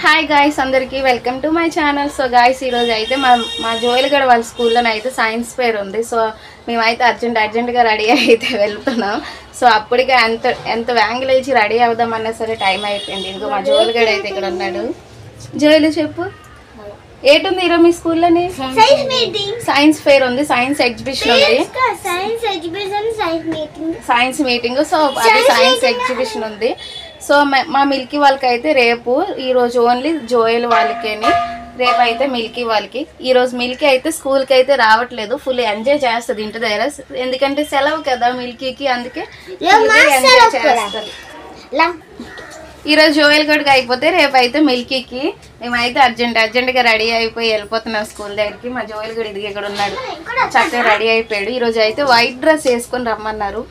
Hi guys, అందరికీ welcome to my channel. So guys, ఈరోజు అయితే మా జోయల్గడ వాళ్ళ స్కూల్లోనే అయితే సైన్స్ ఫేర్ ఉంది. సో మేమైతే అర్జెంట్గా రెడీ అయితే వెళ్తున్నాం. సో అప్పటికే ఎంత వ్యాంగ్ లేచి రెడీ అవుదామన్నా సరే టైం అయిపోయింది. ఇంకో మా జోయల్గడ అయితే ఇక్కడ ఉన్నాడు. జోయలు చెప్పు, ఏటుంది ఈరోజు మీ స్కూల్లోని? సైన్స్ ఫేర్ ఉంది, సైన్స్ ఎగ్జిబిషన్ ఉంది, సైన్స్ మీటింగ్. సో అది సైన్స్ ఎగ్జిబిషన్ ఉంది. సో మా మిల్కీ వాళ్ళకి అయితే రేపు, ఈరోజు ఓన్లీ జోయల్ వాళ్ళకేని, రేపు అయితే మిల్కీ వాళ్ళకి. ఈరోజు మిల్కీ అయితే స్కూల్కి అయితే రావట్లేదు, ఫుల్ ఎంజాయ్ చేస్తుంది ఇంటి దగ్గర. ఎందుకంటే సెలవు కదా మిల్కీకి, అందుకే ఎంజాయ్ చేస్తారు. ఈరోజు జోయల్ గడికి అయిపోతే రేపు అయితే మిల్కీకి. మేమైతే అర్జెంట్గా రెడీ అయిపోయి వెళ్ళిపోతున్నాం స్కూల్ దగ్గరికి. మా జోయల్ గడి ఇది ఇక్కడ ఉన్నాడు, చక్కగా రెడీ అయిపోయాడు. ఈరోజు అయితే వైట్ డ్రెస్ వేసుకొని రమ్మన్నారు.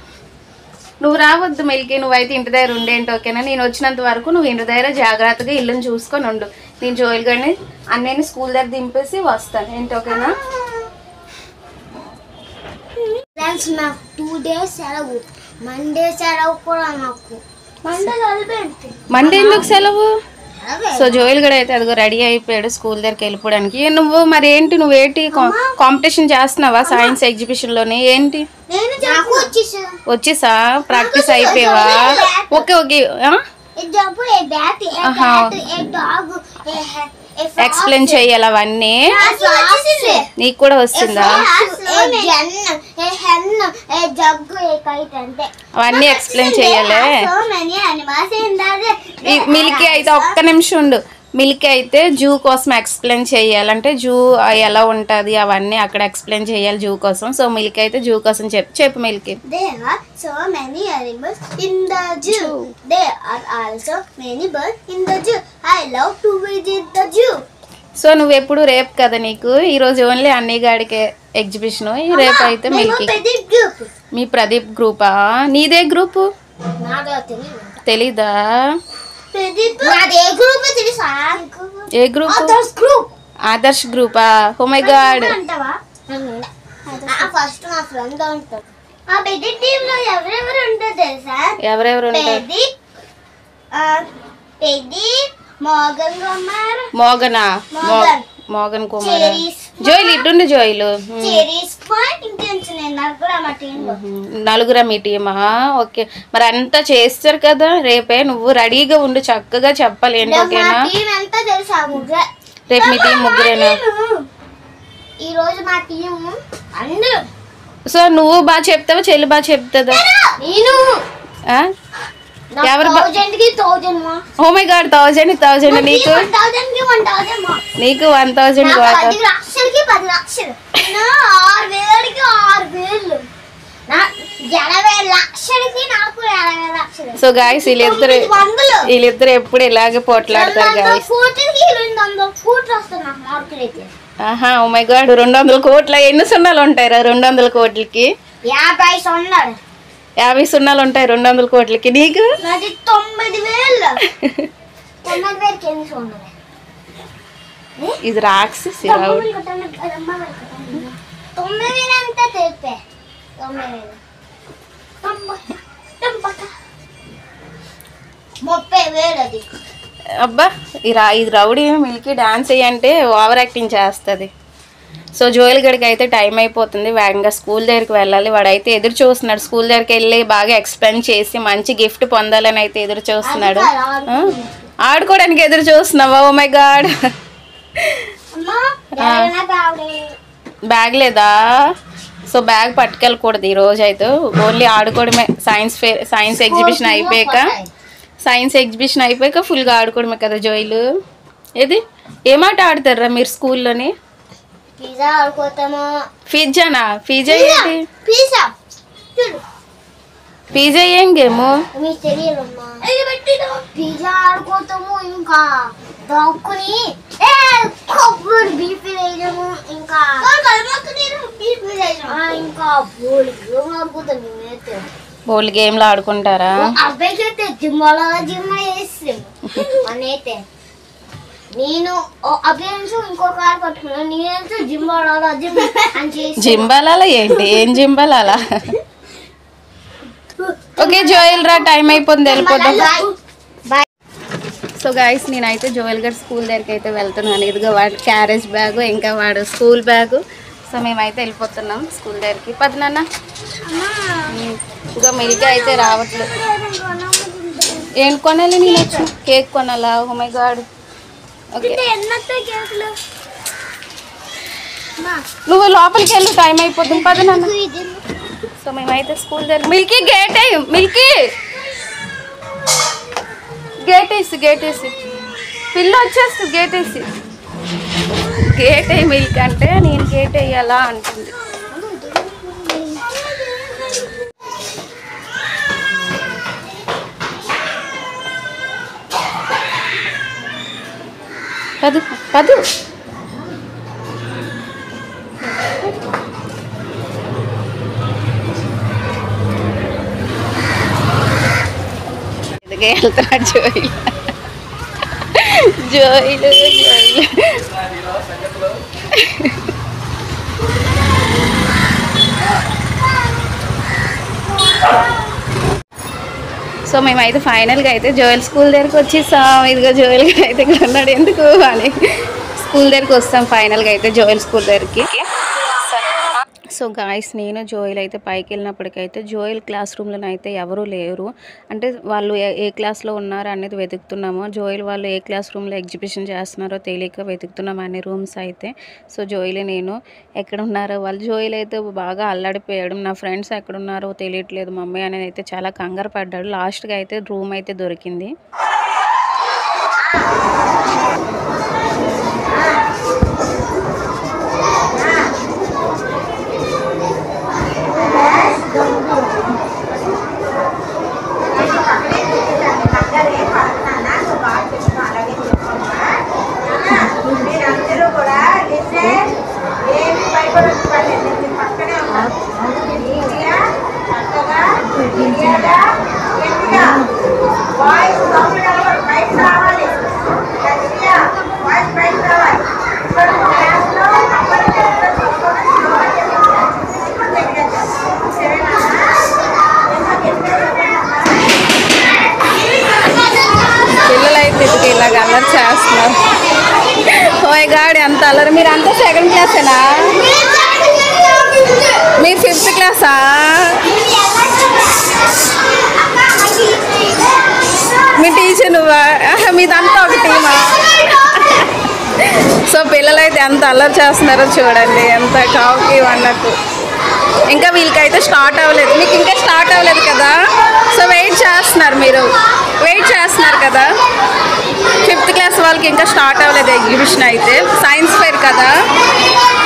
నువ్వు రావద్దు మిల్కీ, నువ్వైతే ఇంటి దగ్గర ఉండేంటి, ఓకేనా? నేను వచ్చినంత వరకు నువ్వు ఇంటి దగ్గర జాగ్రత్తగా ఇల్లుని చూసుకొని ఉండు. నేను జోయల్ గడిని అన్నయ్యని స్కూల్ దగ్గర దింపేసి వస్తాను, ఏంటి, ఓకేనా? మండే ఎందుకు సెలవు? సో జోయల్ గడ అయితే అదిగో రెడీ అయిపోయాడు స్కూల్ దగ్గరికి వెళ్ళిపోవడానికి. నువ్వు మరి ఏంటి, నువ్వేంటి కాంపిటీషన్ చేస్తున్నావా సైన్స్ ఎగ్జిబిషన్ లోని? ఏంటి వచ్చేసా? ప్రాక్టీస్ అయిపోయావా? ఓకే ఎక్స్ప్లెయిన్ చెయ్యాలి అవన్నీ. నీకు కూడా వస్తుందా? అవన్నీ ఎక్స్ప్లెయిన్ చెయ్యాలి. మిల్కీ అయితే ఒక్క నిమిషం ఉండు. మిల్కీ అయితే జూ కోసం ఎక్స్ప్లెయిన్ చేయాలంటే, జూ ఎలా ఉంటుంది అవన్నీ అక్కడ ఎక్స్ప్లెయిన్ చేయాలి జూ కోసం. సో మిల్కీ అయితే జూ కోసం చెప్పు మిల్కీ. సో నువ్వు ఎప్పుడు రేపు కదా నీకు, ఈరోజు ఓన్లీ అన్నయ్య గాడికి ఎగ్జిబిషన్, రేపు అయితే మిల్కీ. మీ ప్రదీప్ గ్రూపా? నీదే గ్రూపు తెలీదా? ఏ గ్రూప్? ఆదర్శ్ గ్రూపా? Oh my god. ఎవరెవరు ఉంటారు? మోగనా? మోగన్ కుమార్. జోయిలు ఇటుండి. జోయిలు నలుగురా మీ టీమా? ఓకే, మరి అంతా చేస్తారు కదా రేపే. నువ్వు రెడీగా ఉండు, చక్కగా చెప్పాలి ఏంటి, ఓకేనా? రేపు మీ టీం ముగ్గురేనా? సో నువ్వు బాగా చెప్తావా, చెల్లి బాగా చెప్తుందా? ఎవరు? ఓ మై గాడ్, 1000 నీకు 1000. సో గాయస్, వీళ్ళిద్దరు ఎప్పుడు ఇలాగే పోట్లాడతారు గాయస్. ఆహా, ఓ మై గాడ్, 200 కోట్ల ఎన్ని సున్నాలు ఉంటాయిరా 200 కోట్లకి? 50 సున్నాలు ఉంటాయి 200 కోట్లకి. నీకు 90,000. ఇది రాక్షసి. అబ్బా, ఇది రౌడీ మిల్కీ డాన్స్ అయ్యంటే ఓవర్ యాక్టింగ్ చేస్తుంది. సో జోయల్ గడికి అయితే టైం అయిపోతుంది, వేగంగా స్కూల్ దగ్గరికి వెళ్ళాలి. వాడైతే ఎదురు చూస్తున్నాడు, స్కూల్ దగ్గరికి వెళ్ళి బాగా ఎక్స్ప్లెయిన్ చేసి మంచి గిఫ్ట్ పొందాలని అయితే ఎదురు చూస్తున్నాడు. ఆడుకోవడానికి ఎదురు చూస్తున్నావా? Oh my God. బ్యాగ్ లేదా? సో బ్యాగ్ పట్టుకెళ్ళకూడదు ఈరోజు అయితే, ఓన్లీ ఆడుకోవడమే. సైన్స్ ఎగ్జిబిషన్ అయిపోయాక ఫుల్గా ఆడుకోవడమే కదా జోయిలు. ఏది ఏమాట ఆడతారా మీరు స్కూల్లోని? పిజ్జానా? పిజ్జా ఏంటి? పిజ్జా ఏం గేము? బోల్ గేమ్లు ఆడుకుంటారా? జింబాలా ఏంటి? ఏం జింబాలా? ఓకే జోయల్ రా, టైం అయిపోయింది, వెళ్ళిపోతాం. సో గైస్ నేనైతే జోయల్ గారి స్కూల్ దగ్గరికి అయితే వెళ్తున్నాను. ఇదిగో వాడు క్యారేజ్ బ్యాగు, ఇంకా వాడు స్కూల్ బ్యాగు. సో మేమైతే వెళ్ళిపోతున్నాం స్కూల్ దగ్గరికి. పదనాన్న ఇంకా మిల్క్ అయితే రావట్లేదు. ఏం కొనాలి? నేను వచ్చి కేక్ కొనాలా? ఓ మై గాడ్. ఓకే నువ్వు లోపలికి వెళ్ళు, టైం అయిపోతుంది. పదనాన్న. సో మేమైతే స్కూల్ దగ్గర మిల్కీ గేట్ అయ్యి, మిల్కీ గేట్ వేసి పిల్ల వచ్చేస్తుంది. గేట్ వేయి మిల్క్ అంటే నేను గేట్ వేయాలా అంటుంది. పదు ఇదిగే వెళ్తున్నాడు జోయిలు. సో మేమైతే ఫైనల్గా అయితే జోయల్ స్కూల్ దగ్గరికి వచ్చేసాం. ఇదిగో జోయల్ గారు అయితే ఇక్కడ ఉన్నాడు. ఎందుకు అని స్కూల్ దగ్గరికి వస్తాం ఫైనల్గా అయితే జోయల్ స్కూల్ దగ్గరికి. సో గాయస్ నేను జోయల్ అయితే పైకి వెళ్ళినప్పటికైతే జోయల్ క్లాస్ రూమ్లో అయితే ఎవరూ లేరు. అంటే వాళ్ళు ఏ క్లాస్లో ఉన్నారో అనేది వెతుకుతున్నాము. జోయల్ వాళ్ళు ఏ క్లాస్ రూమ్లో ఎగ్జిబిషన్ చేస్తున్నారో తెలియక వెతుకుతున్నాం అన్ని రూమ్స్ అయితే. సో జోయల్ నేను ఎక్కడ ఉన్నారో వాళ్ళు. జోయల్ అయితే బాగా అల్లాడిపోయాడు. నా ఫ్రెండ్స్ ఎక్కడ ఉన్నారో తెలియట్లేదు మమ్మీ అనేది అయితే చాలా కంగారు పడ్డాడు. లాస్ట్గా అయితే రూమ్ అయితే దొరికింది. ఇలాగ అల్లరి చేస్తున్నారు. ఓయ్ గాడ్ ఎంత అల్లరి. మీరు అంతా సెకండ్ క్లాసేనా? మీరు 5th క్లాసా? మీ టీచర్ నువ్వా? మీదంతా ఒక టీమా? సో పిల్లలైతే ఎంత అల్లరి చేస్తున్నారో చూడండి, ఎంత కావుకి అన్నట్టు. ఇంకా వీళ్ళకైతే స్టార్ట్ అవ్వలేదు. మీకు ఇంకా స్టార్ట్ అవ్వలేదు కదా, సో వెయిట్ చేస్తున్నారు. మీరు వెయిట్ చేస్తున్నారు కదా. 5th క్లాస్ వాళ్ళకి ఇంకా స్టార్ట్ అవ్వలేదు ఎగ్జిబిషన్ అయితే. సైన్స్ ఫేర్ కదా,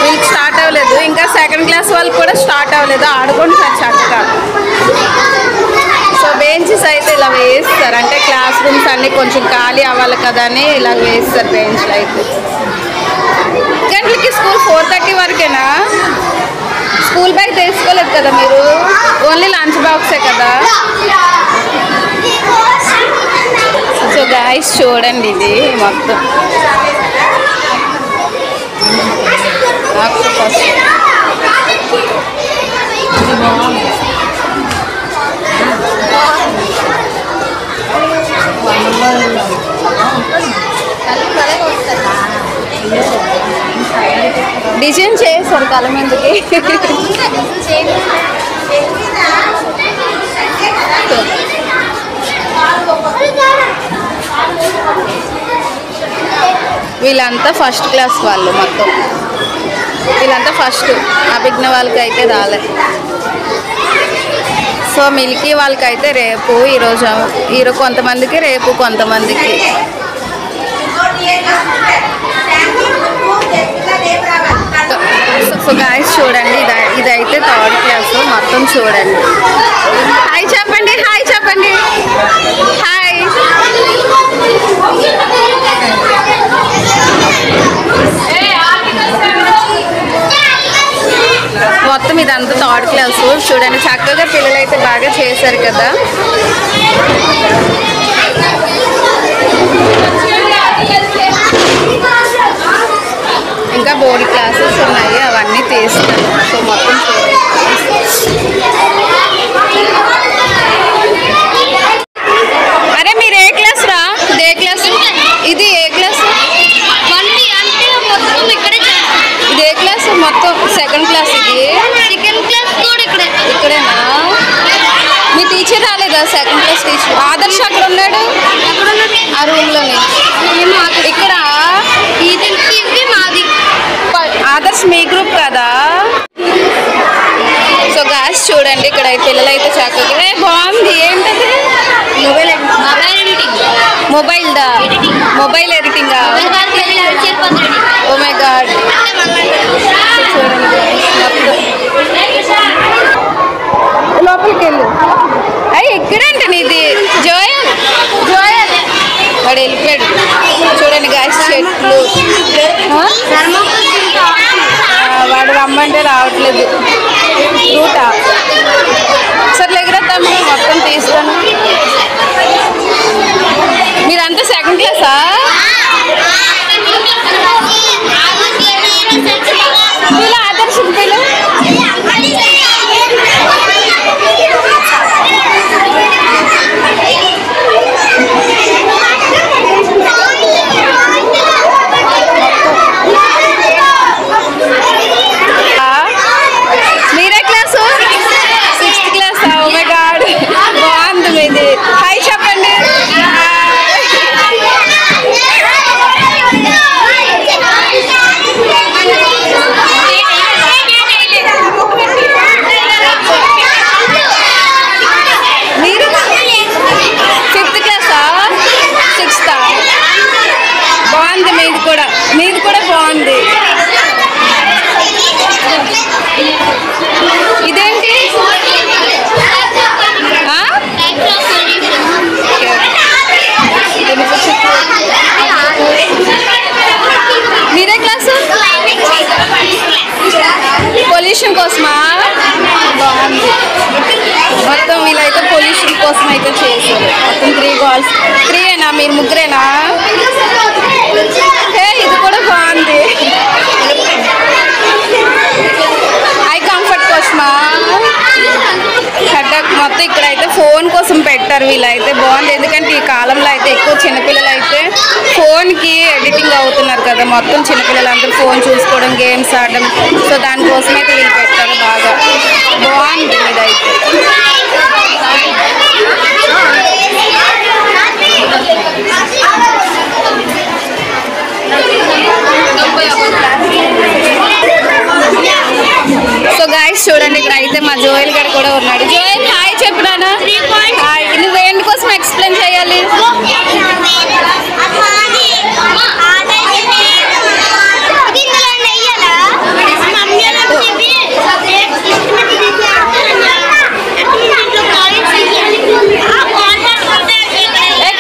వీళ్ళకి స్టార్ట్ అవ్వలేదు. ఇంకా 2nd క్లాస్ వాళ్ళకి కూడా స్టార్ట్ అవ్వలేదు. ఆడుకుంటున్నారు చక్కగా. సో బెంచెస్ అయితే ఇలా వేస్తారు, అంటే క్లాస్ రూమ్స్ అన్నీ కొంచెం ఖాళీ అవ్వాలి కదా అని ఇలా వేస్తారు బెంచ్లు అయితే. గంటలకి స్కూల్ 4:30 వరకేనా? స్కూల్ బ్యాగ్ తీసుకోలేదు కదా మీరు, ఓన్లీ లంచ్ బాక్సే కదా. సో గాయస్ చూడండి, ఇది మొత్తం ఆక్టోపస్. డిజైన్ చేస్తారు కళ్ళ మీదకి. వీళ్ళంతా ఫస్ట్ క్లాస్ వాళ్ళు, మొత్తం వీళ్ళంతా ఫస్ట్. అభిజ్ఞ వాళ్ళకి అయితే రాలేదు. సో మిల్కీ వాళ్ళకైతే రేపు, ఈరోజు కొంతమందికి, రేపు కొంతమందికి. సో గాయస్ చూడండి, ఇదైతే 3rd క్లాస్ మొత్తం. చూడండి, హాయ్ చెప్పండి, హాయ్ చెప్పండి, హాయ్. మొత్తం ఇదంతా 3rd క్లాస్. చూడండి చక్కగా పిల్లలు అయితే బాగా చేశారు కదా. ఇంకా బోర్డ్ క్లాసెస్ ఉన్నాయి, అవన్నీ తీస్తాను. సో మొత్తం అరే మీరు ఏ క్లాస్ రా? ఏ క్లాస్? మొత్తం సెకండ్ క్లాస్. ఇది సెకండ్ క్లాస్ కూడా ఇక్కడేనా? మీ టీచర్ రాలేదా? సెకండ్ క్లాస్ టీచర్ ఆదర్శ్ అక్కడ ఉన్నాడు, ఆ రూమ్ లోనే. ఇక్కడ ఇది మాది. ఆదర్శ్ మీ గ్రూప్ కదా? సో గాస్ చూడండి, ఇక్కడ పిల్లలు అయితే చక్కగా బాగుంది. ఏంటది? మొబైల్ దా? Mobile editing. Oh my God. చూడండి లోపలికి వెళ్ళు. అయ్యి ఎక్కడంటే నీది? జోయల్ వాడు వెళ్ళిపోయాడు. చూడండి గాస్ చెట్లు. వాడు రమ్మంటే రావట్లేదు. రూటా సరే ఎగరా తమ్ముడు, మొత్తం తీస్తాను. మీరంతా సెకండ్ క్లాసా? వీళ్ళు ఆదర్శ పిల్లలు. మీరే class? 6th class. Oh my God, బాగుంది మీది. హాయ్ చెప్పండి. మీరు 5th క్లాసా? 6th. బాగుంది మీది కూడా. మీది కూడా బాగుంది. ఇదేంటి? మీరే క్లాసు? పొల్యూషన్ కోసమా? బాగుంది. మొత్తం వీళ్ళైతే పొల్యూషన్ కోసం అయితే చేశారు. మొత్తం 3 గర్ల్స్. 3ఏనా? మీరు ముగ్గురేనా? ఇది కూడా బాగుంది. ఐ కంఫర్ట్ కోసమా? మొత్తం ఇక్కడైతే ఫోన్ కోసం పెట్టారు వీళ్ళైతే. బాగుంది, ఎందుకంటే ఈ కాలంలో అయితే ఎక్కువ చిన్నపిల్లలు అయితే ఫోన్కి ఎడిటింగ్ అవుతున్నారు కదా. మొత్తం చిన్నపిల్లలందరూ ఫోన్ చూసుకోవడం, గేమ్స్ ఆడడం. సో దానికోసం అయితే వీళ్ళు పెట్టారు. బాగా బాగుంది ఇదైతే. సో గాయ్స్ చూడండి, ఇక్కడ అయితే మా జోయల్ గారు కూడా ఉన్నాడు. జోయల్ హాయ్ చెప్పినానా? హాయ్. నువ్వు దేని కోసం ఎక్స్ప్లెయిన్ చేయాలి?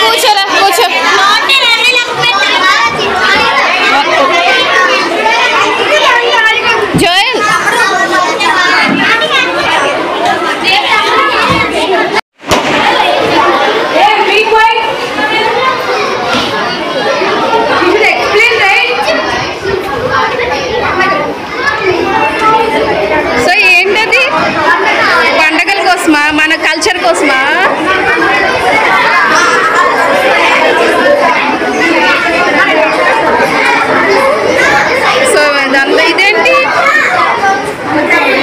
కూర్చోరా, కూర్చో. జోయల్ సో ఏంటది? పండగల కోసమా? మన కల్చర్ కోసమా? సో ఇదంతా ఇదేంటి?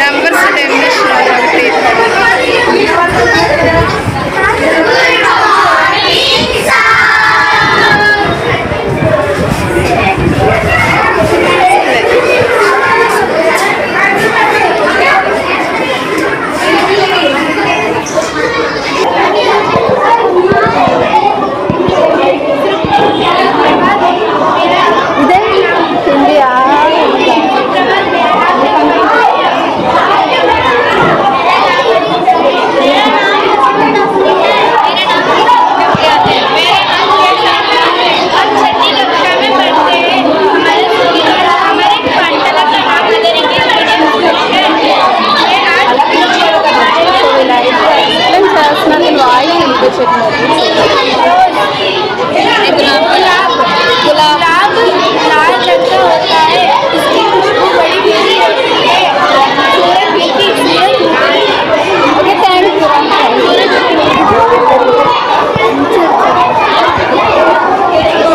నెంబర్స్ టెన్షన్ ఒకటి.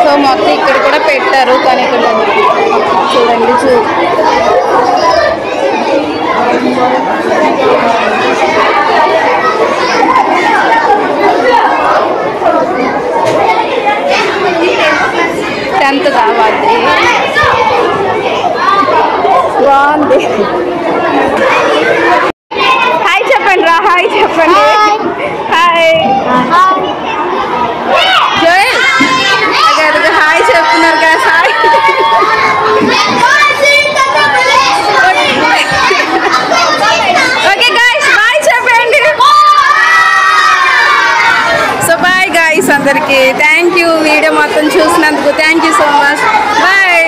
సో మొత్తం ఇక్కడ కూడా పెట్టారు, కానీ ఇక్కడ చూడండి సావాద్రి బాగుంది. హాయ్ చెప్పండి రా, హాయ్ చెప్పండి. హాయ్ జోయల్ అదే హాయ్ చెప్తున్నారు కదా. హాయ్ ఓకే గైస్ బాయ్ చెప్పండి. సో బాయ్ గైస్ అందరికి. థ్యాంక్ యూ వీడియో మొత్తం చూసినందుకు. Thank you so much. Bye.